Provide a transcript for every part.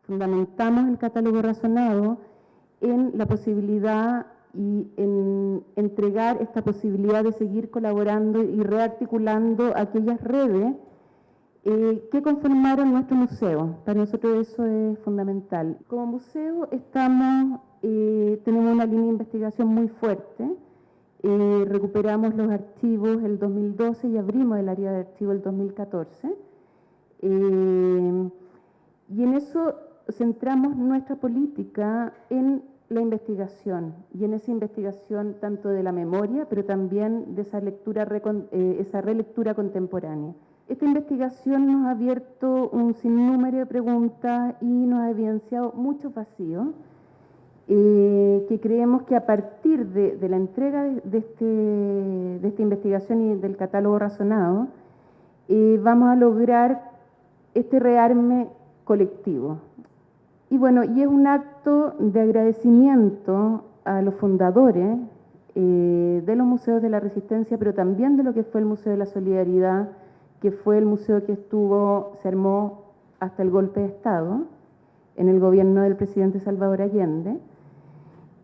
fundamentamos el catálogo razonado en la posibilidad y en entregar esta posibilidad de seguir colaborando y rearticulando aquellas redes que conformaron nuestro museo. Para nosotros eso es fundamental. Como museo tenemos una línea de investigación muy fuerte. Recuperamos los archivos el 2012 y abrimos el área de archivo el 2014. Y en eso centramos nuestra política en la investigación, y en esa investigación tanto de la memoria, pero también de esa relectura contemporánea. Esta investigación nos ha abierto un sinnúmero de preguntas y nos ha evidenciado muchos vacíos, que creemos que a partir de la entrega de esta investigación y del catálogo razonado, vamos a lograr este rearme colectivo. Y bueno, y es un acto de agradecimiento a los fundadores de los museos de la Resistencia, pero también de lo que fue el Museo de la Solidaridad, que fue el museo que se armó hasta el golpe de Estado, en el gobierno del presidente Salvador Allende,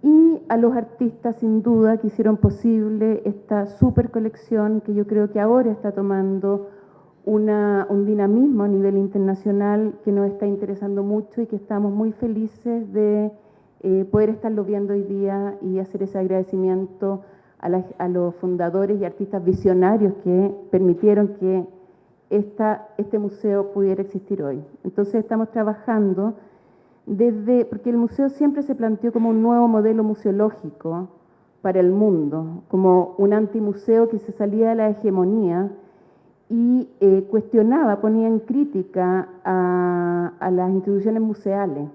y a los artistas, sin duda, que hicieron posible esta super colección que yo creo que ahora está tomando un dinamismo a nivel internacional que nos está interesando mucho y que estamos muy felices de poder estarlo viendo hoy día y hacer ese agradecimiento a los fundadores y artistas visionarios que permitieron que este museo pudiera existir hoy. Entonces estamos trabajando porque el museo siempre se planteó como un nuevo modelo museológico para el mundo, como un antimuseo que se salía de la hegemonía y cuestionaba, ponía en crítica a las instituciones museales.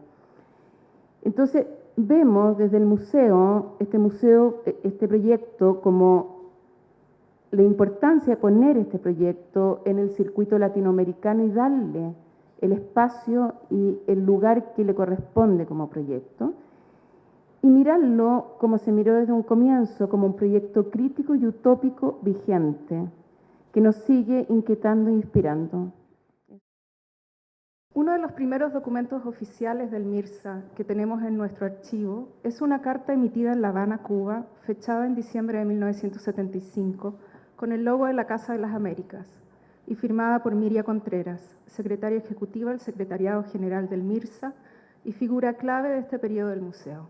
Entonces, vemos desde el museo, este proyecto, como la importancia de poner este proyecto en el circuito latinoamericano y darle el espacio y el lugar que le corresponde como proyecto, y mirarlo como se miró desde un comienzo, como un proyecto crítico y utópico vigente, que nos sigue inquietando e inspirando. Uno de los primeros documentos oficiales del MIRSA que tenemos en nuestro archivo es una carta emitida en La Habana, Cuba, fechada en diciembre de 1975, con el logo de la Casa de las Américas, y firmada por Miria Contreras, secretaria ejecutiva del Secretariado General del MIRSA y figura clave de este periodo del museo.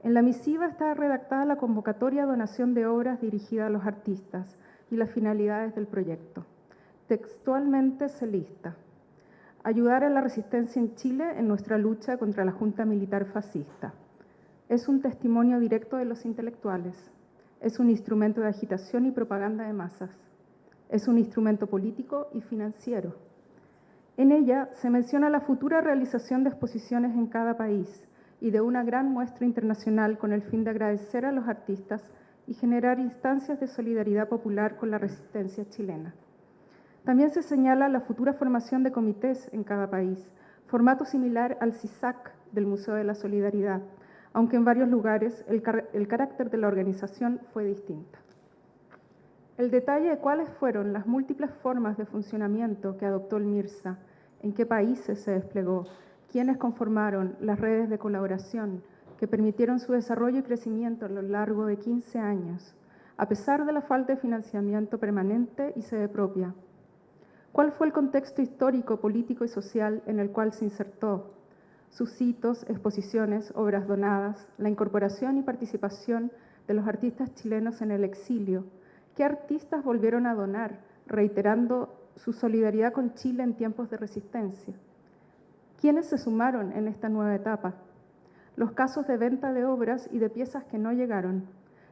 En la misiva está redactada la convocatoria a donación de obras dirigida a los artistas y las finalidades del proyecto. Textualmente se lista: ayudar a la resistencia en Chile en nuestra lucha contra la Junta Militar Fascista. Es un testimonio directo de los intelectuales. Es un instrumento de agitación y propaganda de masas. Es un instrumento político y financiero. En ella se menciona la futura realización de exposiciones en cada país y de una gran muestra internacional con el fin de agradecer a los artistas y generar instancias de solidaridad popular con la resistencia chilena. También se señala la futura formación de comités en cada país, formato similar al CISAC del Museo de la Solidaridad, aunque en varios lugares el carácter de la organización fue distinto. El detalle de cuáles fueron las múltiples formas de funcionamiento que adoptó el MIRSA, en qué países se desplegó, quiénes conformaron las redes de colaboración que permitieron su desarrollo y crecimiento a lo largo de 15 años, a pesar de la falta de financiamiento permanente y sede propia. ¿Cuál fue el contexto histórico, político y social en el cual se insertó? Sus hitos, exposiciones, obras donadas, la incorporación y participación de los artistas chilenos en el exilio. ¿Qué artistas volvieron a donar, reiterando su solidaridad con Chile en tiempos de resistencia? ¿Quiénes se sumaron en esta nueva etapa? Los casos de venta de obras y de piezas que no llegaron,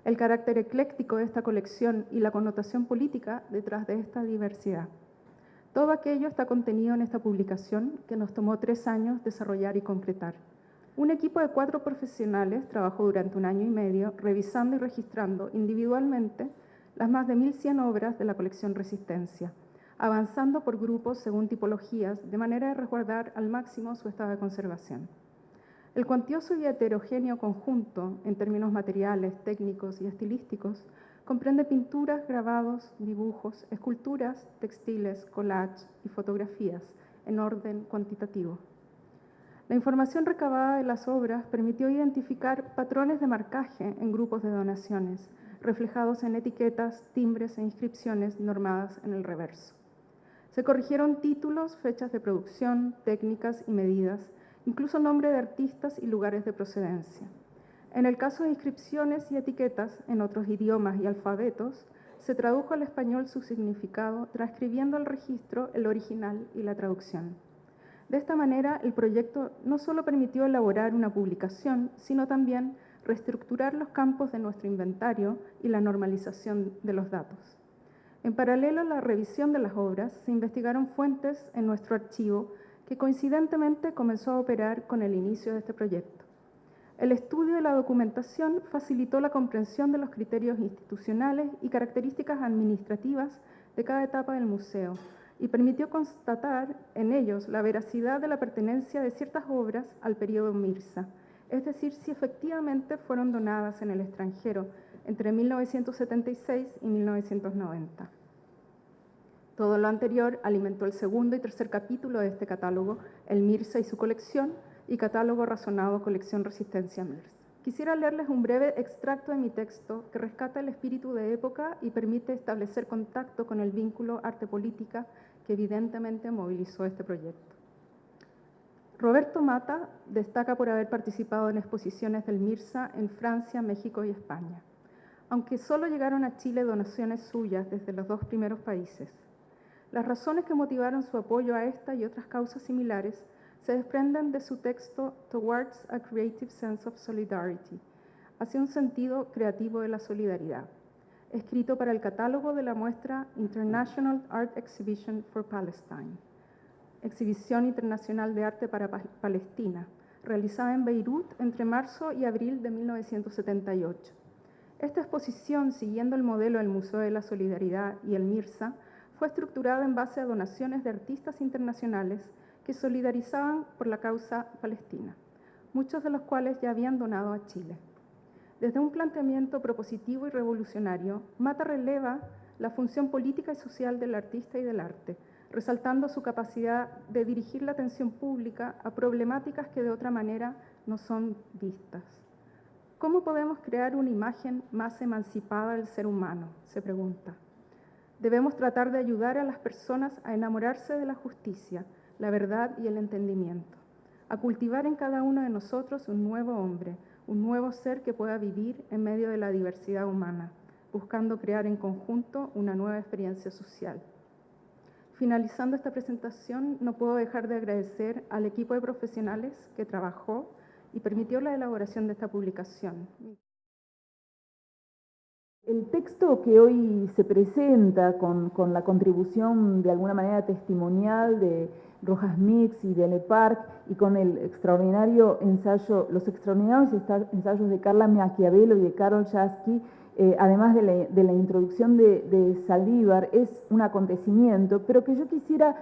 el carácter ecléctico de esta colección y la connotación política detrás de esta diversidad. Todo aquello está contenido en esta publicación que nos tomó 3 años desarrollar y concretar. Un equipo de 4 profesionales trabajó durante 1 año y medio revisando y registrando individualmente las más de 1.100 obras de la colección Resistencia, avanzando por grupos según tipologías de manera de resguardar al máximo su estado de conservación. El cuantioso y heterogéneo conjunto, en términos materiales, técnicos y estilísticos, comprende pinturas, grabados, dibujos, esculturas, textiles, collage y fotografías en orden cuantitativo. La información recabada de las obras permitió identificar patrones de marcaje en grupos de donaciones, reflejados en etiquetas, timbres e inscripciones normadas en el reverso. Se corrigieron títulos, fechas de producción, técnicas y medidas, incluso nombre de artistas y lugares de procedencia. En el caso de inscripciones y etiquetas en otros idiomas y alfabetos, se tradujo al español su significado, transcribiendo al registro el original y la traducción. De esta manera, el proyecto no solo permitió elaborar una publicación, sino también reestructurar los campos de nuestro inventario y la normalización de los datos. En paralelo a la revisión de las obras, se investigaron fuentes en nuestro archivo que coincidentemente comenzó a operar con el inicio de este proyecto. El estudio de la documentación facilitó la comprensión de los criterios institucionales y características administrativas de cada etapa del museo y permitió constatar en ellos la veracidad de la pertenencia de ciertas obras al periodo Mirza, es decir, si efectivamente fueron donadas en el extranjero entre 1976 y 1990. Todo lo anterior alimentó el segundo y tercer capítulo de este catálogo, El Mirza y su colección, y Catálogo Razonado Colección Resistencia Mirza. Quisiera leerles un breve extracto de mi texto que rescata el espíritu de época y permite establecer contacto con el vínculo arte-política que evidentemente movilizó este proyecto. Roberto Mata destaca por haber participado en exposiciones del Mirza en Francia, México y España, aunque solo llegaron a Chile donaciones suyas desde los dos primeros países. Las razones que motivaron su apoyo a esta y otras causas similares se desprenden de su texto Towards a Creative Sense of Solidarity, hacia un sentido creativo de la solidaridad, escrito para el catálogo de la muestra International Art Exhibition for Palestine, Exhibición Internacional de Arte para Palestina, realizada en Beirut entre marzo y abril de 1978. Esta exposición, siguiendo el modelo del Museo de la Solidaridad y el Mirza, fue estructurada en base a donaciones de artistas internacionales que solidarizaban por la causa palestina, muchos de los cuales ya habían donado a Chile. Desde un planteamiento propositivo y revolucionario, Mata releva la función política y social del artista y del arte, resaltando su capacidad de dirigir la atención pública a problemáticas que de otra manera no son vistas. ¿Cómo podemos crear una imagen más emancipada del ser humano?, se pregunta. Debemos tratar de ayudar a las personas a enamorarse de la justicia, la verdad y el entendimiento, a cultivar en cada uno de nosotros un nuevo hombre, un nuevo ser que pueda vivir en medio de la diversidad humana, buscando crear en conjunto una nueva experiencia social. Finalizando esta presentación, no puedo dejar de agradecer al equipo de profesionales que trabajó y permitió la elaboración de esta publicación. El texto que hoy se presenta con la contribución de alguna manera testimonial de Rojas Mix y de Le Parc y con el extraordinario ensayo, los extraordinarios ensayos de Carla Maquiavelo y de Carol Chasky, además de la introducción de Saldívar, es un acontecimiento, pero que yo quisiera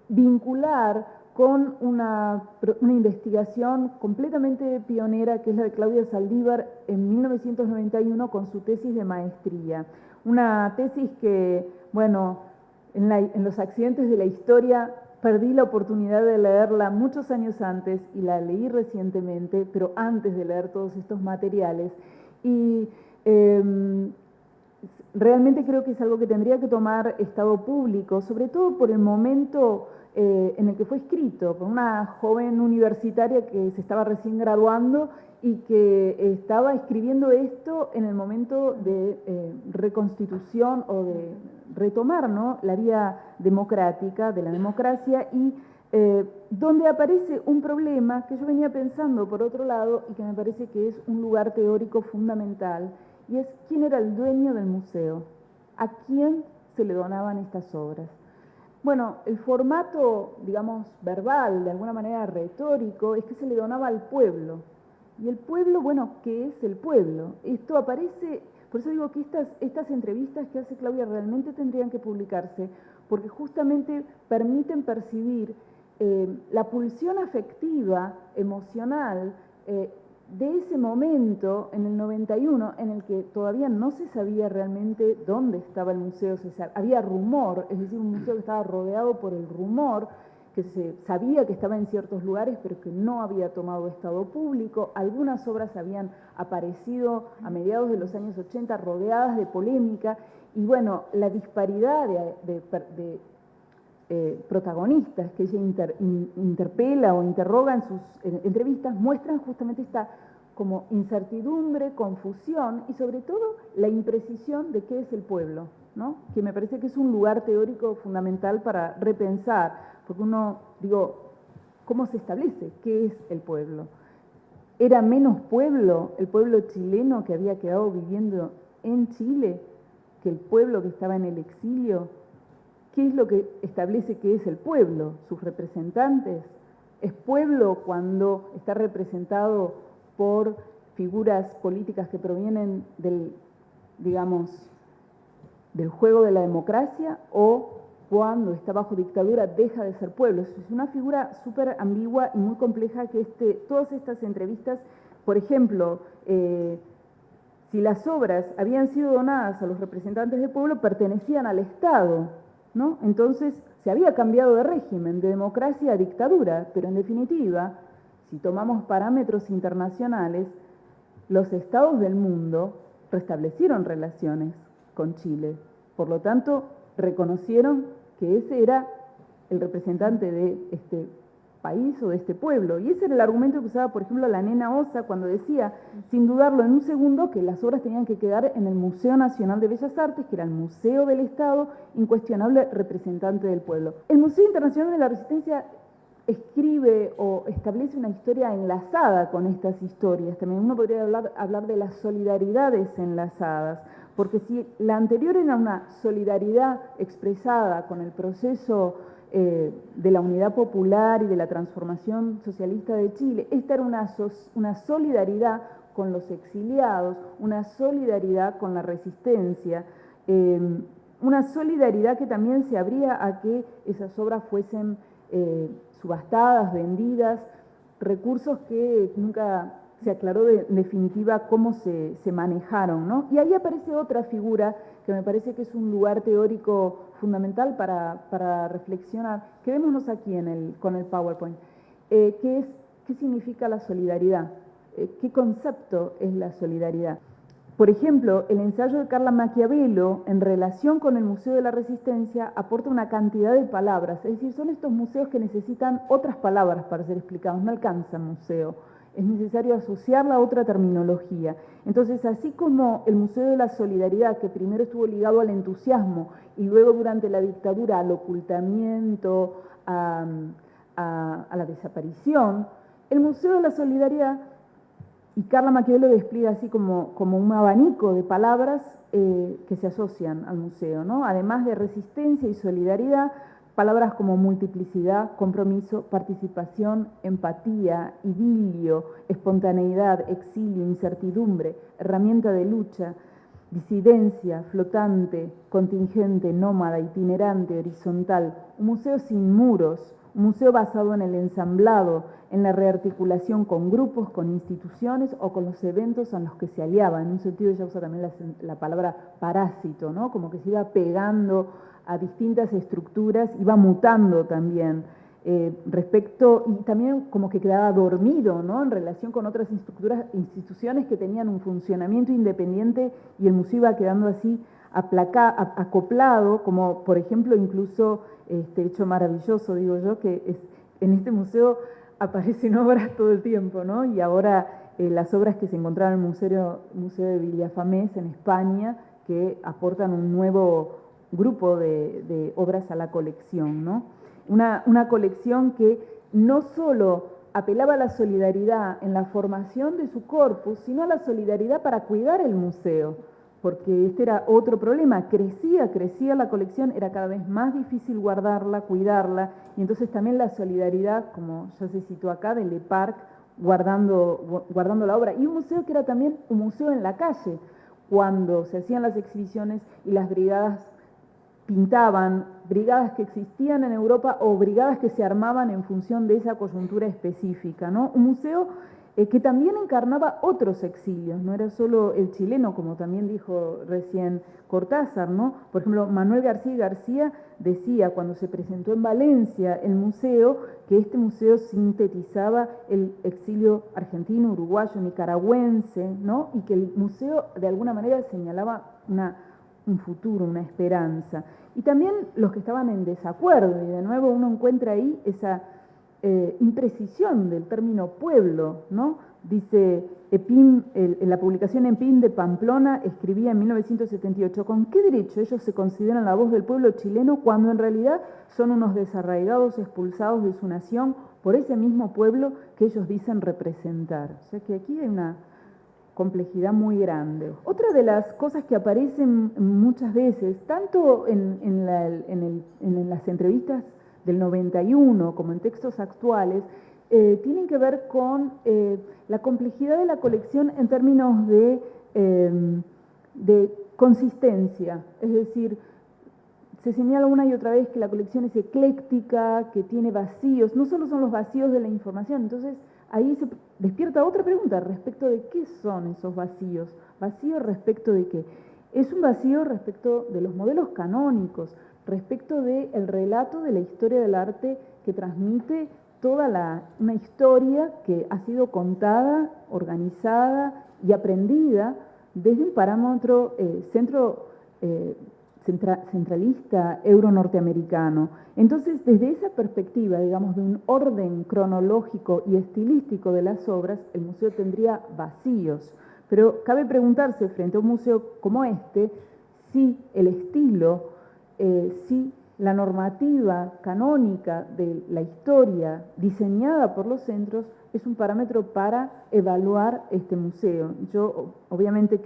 vincular con una investigación completamente pionera, que es la de Claudia Saldívar en 1991 con su tesis de maestría. Una tesis que, bueno, en los accidentes de la historia perdí la oportunidad de leerla muchos años antes y la leí recientemente, pero antes de leer todos estos materiales. Y realmente creo que es algo que tendría que tomar estado público, sobre todo por el momento en el que fue escrito, por una joven universitaria que se estaba recién graduando y que estaba escribiendo esto en el momento de reconstitución o de retomar, ¿no?, la vía democrática, de la democracia, y donde aparece un problema que yo venía pensando por otro lado y que me parece que es un lugar teórico fundamental, y es quién era el dueño del museo, a quién se le donaban estas obras. Bueno, el formato, digamos, verbal, de alguna manera retórico, es que se le donaba al pueblo. Y el pueblo, bueno, ¿qué es el pueblo? Esto aparece, por eso digo que estas entrevistas que hace Claudia realmente tendrían que publicarse, porque justamente permiten percibir la pulsión afectiva, emocional, de ese momento, en el 91, en el que todavía no se sabía realmente dónde estaba el museo, había rumor, es decir, un museo que estaba rodeado por el rumor, que se sabía que estaba en ciertos lugares, pero que no había tomado estado público. Algunas obras habían aparecido a mediados de los años 80 rodeadas de polémica, y bueno, la disparidad de protagonistas que ella interpela o interroga en sus entrevistas muestran justamente esta como incertidumbre, confusión y sobre todo la imprecisión de qué es el pueblo, ¿no? Que me parece que es un lugar teórico fundamental para repensar, porque uno, digo, ¿cómo se establece qué es el pueblo? ¿Era menos pueblo el pueblo chileno que había quedado viviendo en Chile que el pueblo que estaba en el exilio? ¿Qué es lo que establece que es el pueblo? ¿Sus representantes? ¿Es pueblo cuando está representado por figuras políticas que provienen del, digamos, del juego de la democracia, o cuando está bajo dictadura deja de ser pueblo? Es una figura súper ambigua y muy compleja que todas estas entrevistas, por ejemplo, si las obras habían sido donadas a los representantes del pueblo, pertenecían al Estado, ¿no? Entonces se había cambiado de régimen, de democracia a dictadura, pero en definitiva, si tomamos parámetros internacionales, los estados del mundo restablecieron relaciones con Chile. Por lo tanto, reconocieron que ese era el representante de este país o de este pueblo. Y ese era el argumento que usaba, por ejemplo, la nena Osa cuando decía, sin dudarlo en un segundo, que las obras tenían que quedar en el Museo Nacional de Bellas Artes, que era el museo del Estado, incuestionable representante del pueblo. El Museo Internacional de la Resistencia escribe o establece una historia enlazada con estas historias. También uno podría hablar de las solidaridades enlazadas, porque si la anterior era una solidaridad expresada con el proceso de la unidad popular y de la transformación socialista de Chile, esta era una solidaridad con los exiliados, una solidaridad con la resistencia, una solidaridad que también se abría a que esas obras fuesen subastadas, vendidas, recursos que nunca se aclaró en definitiva cómo se manejaron, ¿no? Y ahí aparece otra figura que me parece que es un lugar teórico fundamental para reflexionar. Quedémonos aquí con el PowerPoint. ¿Qué significa la solidaridad? ¿Qué concepto es la solidaridad? Por ejemplo, el ensayo de Carla Maquiavelo en relación con el Museo de la Resistencia aporta una cantidad de palabras, es decir, son estos museos que necesitan otras palabras para ser explicados, no alcanza museo, es necesario asociarla a otra terminología. Entonces, así como el Museo de la Solidaridad, que primero estuvo ligado al entusiasmo y luego durante la dictadura al ocultamiento, a la desaparición, el Museo de la Solidaridad, y Carla Maquiavelo despliega así como un abanico de palabras que se asocian al museo, ¿no? Además de resistencia y solidaridad, palabras como multiplicidad, compromiso, participación, empatía, idilio, espontaneidad, exilio, incertidumbre, herramienta de lucha, disidencia, flotante, contingente, nómada, itinerante, horizontal, un museo sin muros, un museo basado en el ensamblado, en la rearticulación con grupos, con instituciones o con los eventos en los que se aliaba. En un sentido ella usa también la palabra parásito, ¿no? Como que se iba pegando a distintas estructuras, iba mutando también respecto, y también como que quedaba dormido, ¿no? En relación con otras instituciones que tenían un funcionamiento independiente, y el museo iba quedando así acoplado, como por ejemplo incluso este hecho maravilloso, digo yo, que en este museo aparecen obras todo el tiempo, ¿no? Y ahora las obras que se encontraron en el Museo de Villafamés en España, que aportan un nuevo grupo de obras a la colección, ¿no? Una colección que no solo apelaba a la solidaridad en la formación de su corpus, sino a la solidaridad para cuidar el museo, porque este era otro problema, crecía la colección, era cada vez más difícil guardarla, cuidarla, y entonces también la solidaridad, como ya se citó acá, de Le Parc, guardando la obra, y un museo que era también un museo en la calle, cuando se hacían las exhibiciones y las brigadas pintaban, brigadas que existían en Europa o brigadas que se armaban en función de esa coyuntura específica, ¿no? Un museo que también encarnaba otros exilios, no era solo el chileno, como también dijo recién Cortázar, ¿no? Por ejemplo, Manuel García y García decía cuando se presentó en Valencia el museo, que este museo sintetizaba el exilio argentino, uruguayo, nicaragüense, ¿no? Y que el museo de alguna manera señalaba un futuro, una esperanza. Y también los que estaban en desacuerdo, y de nuevo uno encuentra ahí esa imprecisión del término pueblo, ¿no? Dice Epín, en la publicación Epín de Pamplona escribía en 1978, ¿con qué derecho ellos se consideran la voz del pueblo chileno cuando en realidad son unos desarraigados expulsados de su nación por ese mismo pueblo que ellos dicen representar? O sea que aquí hay una complejidad muy grande. Otra de las cosas que aparecen muchas veces, tanto en las entrevistas del 91 como en textos actuales, tienen que ver con la complejidad de la colección en términos de consistencia. Es decir, se señala una y otra vez que la colección es ecléctica, que tiene vacíos, no solo son los vacíos de la información, entonces ahí se despierta otra pregunta respecto de qué son esos vacíos. ¿Vacío respecto de qué? Es un vacío respecto de los modelos canónicos, respecto del relato de la historia del arte que transmite toda una historia que ha sido contada, organizada y aprendida desde un parámetro centralista euro-norteamericano. Entonces, desde esa perspectiva, digamos, de un orden cronológico y estilístico de las obras, el museo tendría vacíos. Pero cabe preguntarse, frente a un museo como este, si el estilo, si la normativa canónica de la historia diseñada por los centros es un parámetro para evaluar este museo. Yo obviamente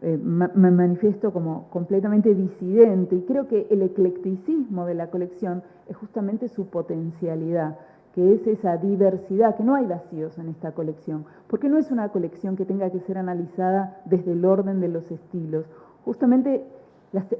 me manifiesto como completamente disidente y creo que el eclecticismo de la colección es justamente su potencialidad, que es esa diversidad, que no hay vacíos en esta colección, porque no es una colección que tenga que ser analizada desde el orden de los estilos. Justamente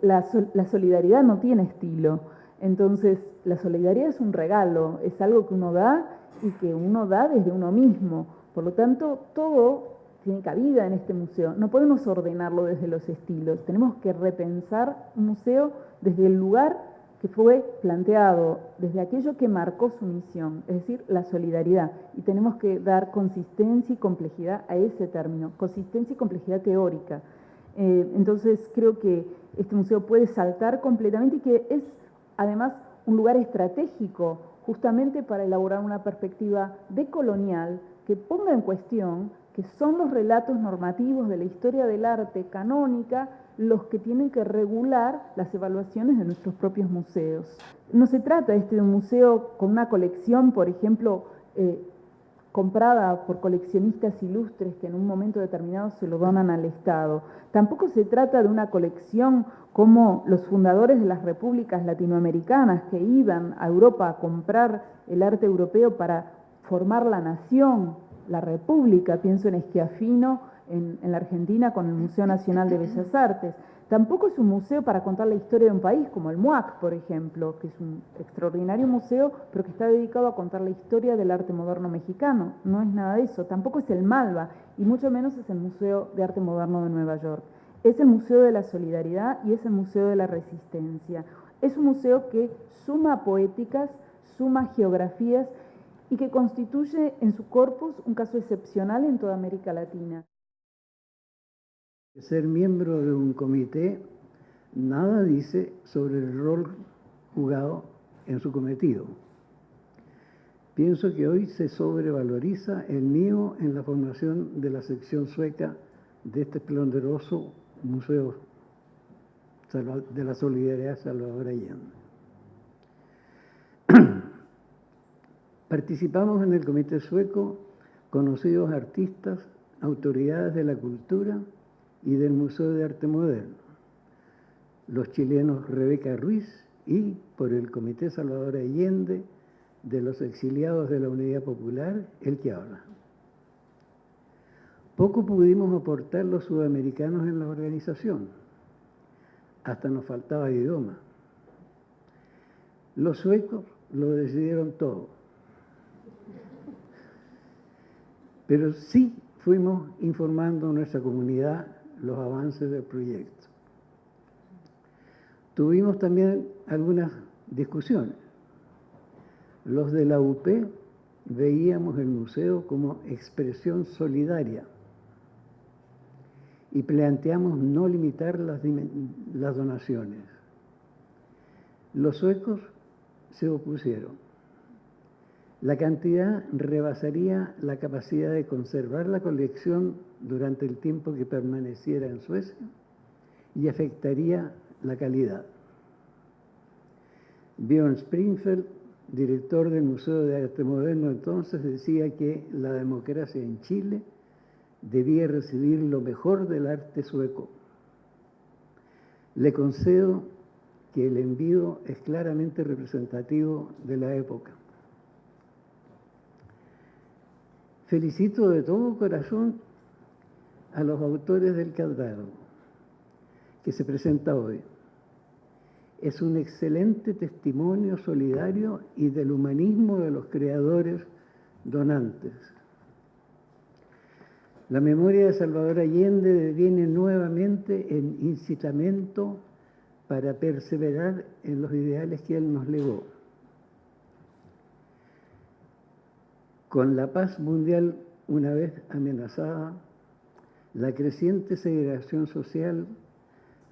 la solidaridad no tiene estilo, entonces la solidaridad es un regalo, es algo que uno da y que uno da desde uno mismo. Por lo tanto, todo tiene cabida en este museo. No podemos ordenarlo desde los estilos, tenemos que repensar un museo desde el lugar que fue planteado, desde aquello que marcó su misión, es decir, la solidaridad. Y tenemos que dar consistencia y complejidad a ese término, consistencia y complejidad teórica. Entonces creo que este museo puede saltar completamente y que es además un lugar estratégico justamente para elaborar una perspectiva decolonial que ponga en cuestión que son los relatos normativos de la historia del arte canónica los que tienen que regular las evaluaciones de nuestros propios museos. No se trata de un museo con una colección, por ejemplo, comprada por coleccionistas ilustres que en un momento determinado se lo donan al Estado. Tampoco se trata de una colección como los fundadores de las repúblicas latinoamericanas que iban a Europa a comprar el arte europeo para formar la nación, la república. Pienso en Schiaffino en la Argentina con el Museo Nacional de Bellas Artes. Tampoco es un museo para contar la historia de un país, como el MUAC, por ejemplo, que es un extraordinario museo, pero que está dedicado a contar la historia del arte moderno mexicano. No es nada de eso. Tampoco es el MALBA, y mucho menos es el Museo de Arte Moderno de Nueva York. Es el Museo de la Solidaridad y es el Museo de la Resistencia. Es un museo que suma poéticas, suma geografías y que constituye en su corpus un caso excepcional en toda América Latina. Ser miembro de un comité nada dice sobre el rol jugado en su cometido. Pienso que hoy se sobrevaloriza el mío en la formación de la sección sueca de este esplendoroso Museo de la Solidaridad Salvador Allende. Participamos en el comité sueco conocidos artistas, autoridades de la cultura y del Museo de Arte Moderno, los chilenos Rebeca Ruiz y, por el Comité Salvador Allende, de los exiliados de la Unidad Popular, el que habla. Poco pudimos aportar los sudamericanos en la organización, hasta nos faltaba idioma. Los suecos lo decidieron todo. pero sí fuimos informando a nuestra comunidad los avances del proyecto. Tuvimos también algunas discusiones. Los de la UP veíamos el museo como expresión solidaria y planteamos no limitar las donaciones. Los suecos se opusieron. La cantidad rebasaría la capacidad de conservar la colección durante el tiempo que permaneciera en Suecia y afectaría la calidad. Björn Springfeldt, director del Museo de Arte Moderno entonces, decía que la democracia en Chile debía recibir lo mejor del arte sueco. Le concedo que el envío es claramente representativo de la época. Felicito de todo corazón a los autores del catálogo que se presenta hoy. Es un excelente testimonio solidario y del humanismo de los creadores donantes. La memoria de Salvador Allende deviene nuevamente en incitamento para perseverar en los ideales que él nos legó. Con la paz mundial una vez amenazada, la creciente segregación social,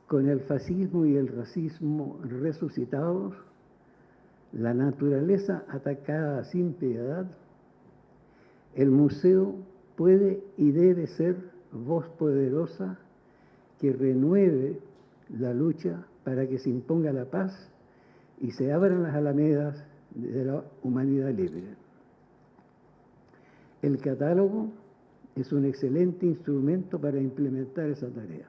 con el fascismo y el racismo resucitados, la naturaleza atacada sin piedad, el museo puede y debe ser voz poderosa que renueve la lucha para que se imponga la paz y se abran las alamedas de la humanidad libre. El catálogo es un excelente instrumento para implementar esa tarea.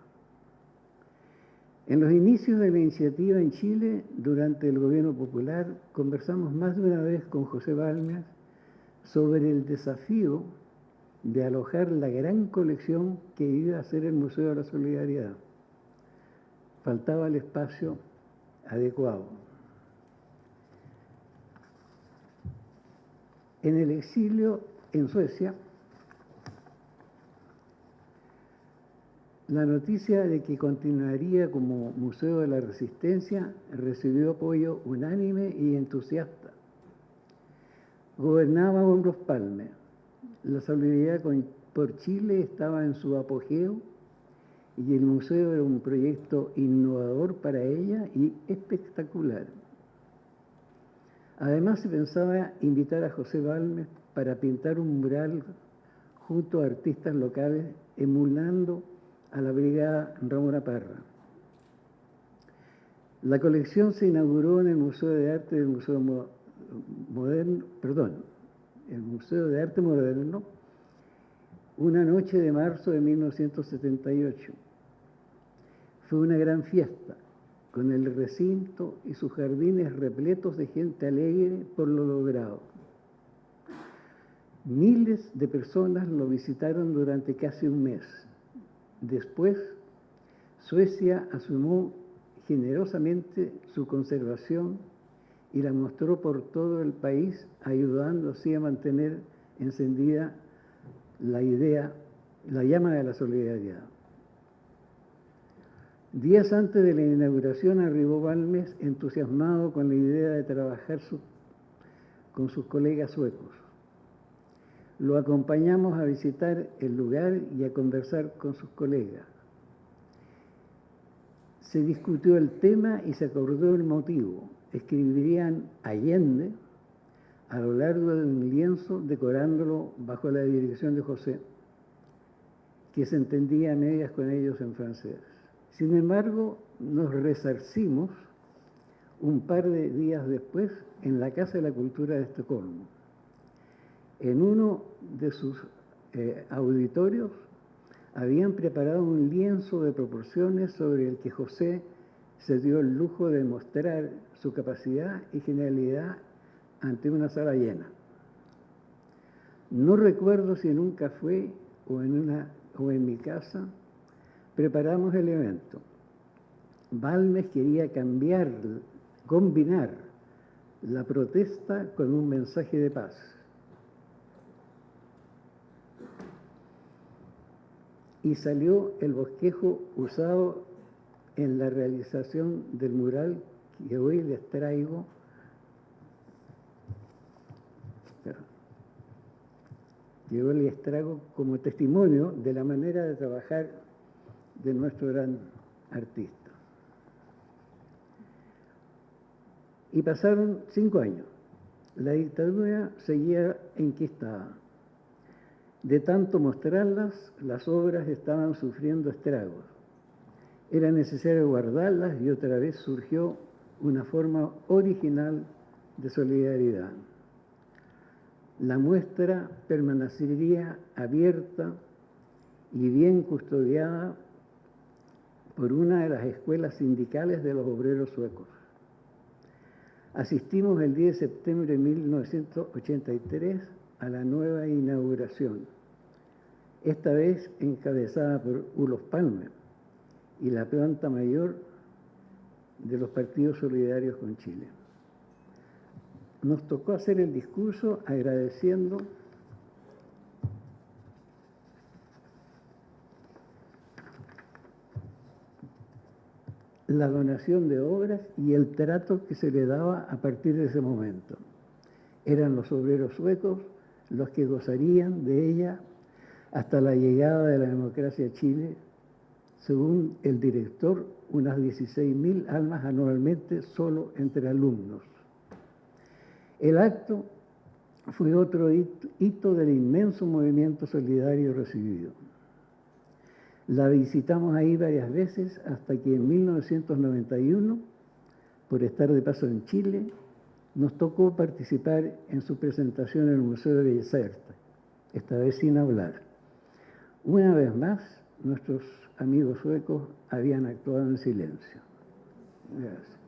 En los inicios de la iniciativa en Chile, durante el gobierno popular, conversamos más de una vez con José Balmes sobre el desafío de alojar la gran colección que iba a ser el Museo de la Solidaridad. Faltaba el espacio adecuado. En el exilio en Suecia, la noticia de que continuaría como Museo de la Resistencia recibió apoyo unánime y entusiasta. Gobernaba Olof Palme. La solidaridad por Chile estaba en su apogeo y el museo era un proyecto innovador para ella y espectacular. Además, se pensaba invitar a José Balmes para pintar un mural junto a artistas locales emulando a la Brigada Ramona Parra. La colección se inauguró en el Museo de Arte del el Museo de Arte Moderno, una noche de marzo de 1978. Fue una gran fiesta, con el recinto y sus jardines repletos de gente alegre por lo logrado. Miles de personas lo visitaron durante casi un mes. Después, Suecia asumió generosamente su conservación y la mostró por todo el país, ayudando así a mantener encendida la llama de la solidaridad. Días antes de la inauguración arribó Balmes entusiasmado con la idea de trabajar con sus colegas suecos. Lo acompañamos a visitar el lugar y a conversar con sus colegas. Se discutió el tema y se acordó el motivo. Escribirían Allende a lo largo de un lienzo decorándolo bajo la dirección de José, que se entendía a medias con ellos en francés. Sin embargo, nos resarcimos un par de días después en la Casa de la Cultura de Estocolmo. En uno de sus auditorios habían preparado un lienzo de proporciones sobre el que José se dio el lujo de mostrar su capacidad y genialidad ante una sala llena. No recuerdo si en un café o en mi casa preparamos el evento. Balmes quería combinar la protesta con un mensaje de paz. y salió el bosquejo usado en la realización del mural que hoy les traigo. Que hoy les traigo como testimonio de la manera de trabajar de nuestro gran artista. Y pasaron 5 años. La dictadura seguía enquistada. De tanto mostrarlas, las obras estaban sufriendo estragos. Era necesario guardarlas y otra vez surgió una forma original de solidaridad. La muestra permanecería abierta y bien custodiada por una de las escuelas sindicales de los obreros suecos. Asistimos el 10 de septiembre de 1983 a la nueva inauguración, esta vez encabezada por Olof Palme y la planta mayor de los partidos solidarios con Chile. Nos tocó hacer el discurso agradeciendo la donación de obras y el trato que se le daba a partir de ese momento. Eran los obreros suecos los que gozarían de ella hasta la llegada de la democracia a Chile, según el director, unas 16.000 almas anualmente solo entre alumnos. El acto fue otro hito del inmenso movimiento solidario recibido. La visitamos ahí varias veces hasta que en 1991, por estar de paso en Chile, nos tocó participar en su presentación en el Museo de Bellas Artes, esta vez sin hablar. Una vez más, nuestros amigos suecos habían actuado en silencio. Gracias.